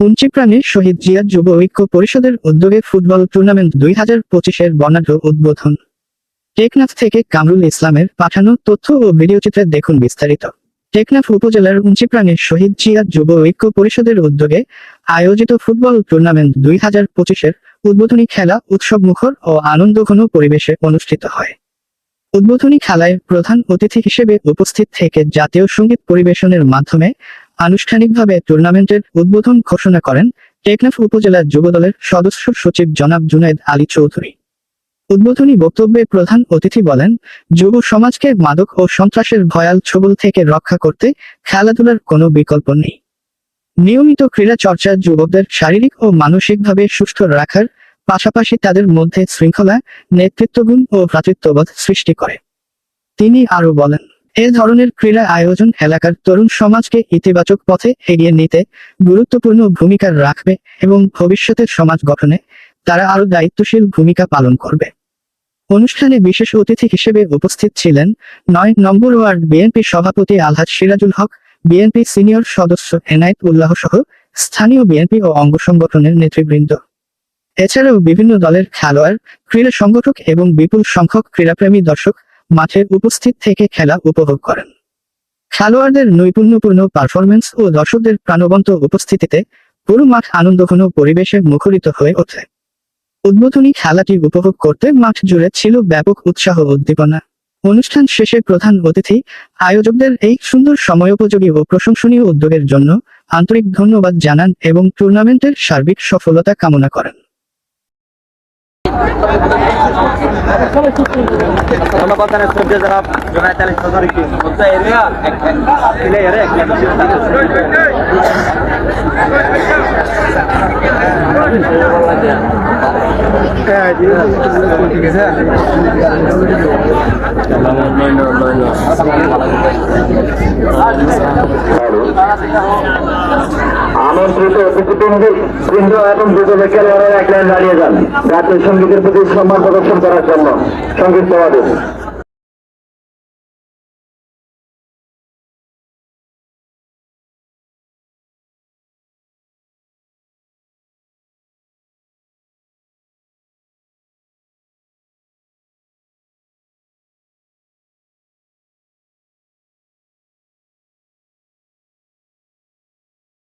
উঞ্চিপ্রাণে শহীদ জিয়া যুব ঐক্য পরিষদের উদ্যোগে ফুটবল টুর্নামেন্ট 2025-এর বর্ণাঢ্য উদ্বোধন। টেকনাফ থেকে কামরুল ইসলামের পাঠানো তথ্য ও ভিডিওচিত্রে দেখুন বিস্তারিত। টেকনাফ উপজেলার উঞ্চিপ্রাণে শহীদ জিয়া যুব ঐক্য পরিষদের উদ্যোগে আয়োজিত ফুটবল টুর্নামেন্ট 2025-এর উদ্বোধনী খেলা উৎসবমুখর ও আনন্দঘন পরিবেশে অনুষ্ঠিত হয়। উদ্বোধনী খেলায় প্রধান অতিথি হিসেবে উপস্থিত থেকে জাতীয় সঙ্গীত পরিবেশনের মাধ্যমে আনুষ্ঠানিকভাবে টুর্নামেন্টের উদ্বোধন ঘোষণা করেন টেকনাফ উপজেলা যুবদলের সদস্য সচিব জনাব জুনায়েদ আলী চৌধুরী। উদ্বোধনী বক্তব্যে প্রধান অতিথি বলেন, যুব সমাজকে মাদক ও সন্ত্রাসের ভয়াল ছোবল থেকে রক্ষা করতে খেলাধুলার কোনো বিকল্প নেই। নিয়মিত ক্রীড়া চর্চা যুবকদের শারীরিক ও মানসিকভাবে সুস্থ রাখার পাশাপাশি তাদের মধ্যে শৃঙ্খলা, নেতৃত্বগুণ ও ভ্রাতৃত্ববোধ সৃষ্টি করে। তিনি আরও বলেন, এ ধরনের ক্রীড়া আয়োজন এলাকার তরুণ সমাজকে ইতিবাচক পথে এগিয়ে নিতে গুরুত্বপূর্ণ ভূমিকা রাখবে এবং ভবিষ্যতের সমাজ গঠনে তারা আরও দায়িত্বশীল ভূমিকা পালন করবে। অনুষ্ঠানে বিশেষ অতিথি হিসেবে উপস্থিত ছিলেন ৯ নম্বর ওয়ার্ড বিএনপি সভাপতি আলহাজ সিরাজুল হক, বিএনপি সিনিয়র সদস্য এনায়েত উল্লাহ সহ স্থানীয় বিএনপি ও অঙ্গ সংগঠনের নেতৃবৃন্দ। এছাড়াও বিভিন্ন দলের খেলোয়াড়, ক্রীড়া সংগঠক এবং বিপুল সংখ্যক ক্রীড়াপ্রেমী দর্শক মাঠে উপস্থিত থেকে খেলা উপভোগ করেন। খেলোয়াড়দের নৈপুণ্যপূর্ণ পারফরমেন্স ও দর্শকদের প্রাণবন্ত উপস্থিতিতে পুরো মাঠ আনন্দঘন পরিবেশে মুখরিত হয়ে ওঠে। উদ্বোধনী খেলাটি উপভোগ করতে মাঠ জুড়ে ছিল ব্যাপক উৎসাহ উদ্দীপনা। অনুষ্ঠান শেষে প্রধান অতিথি আয়োজকদের এই সুন্দর সময়োপযোগী ও প্রশংসনীয় উদ্যোগের জন্য আন্তরিক ধন্যবাদ জানান এবং টুর্নামেন্টের সার্বিক সফলতা কামনা করেন। আমন্ত্রিত অতিথিবৃন্দ এবং যুবদলের খেলোয়াড়রা এক লাইনে দাঁড়িয়ে যান জাতীয় সঙ্গীতের প্রতি সম্মান প্রদর্শন করার জন্য। সঙ্গীত সভাপতি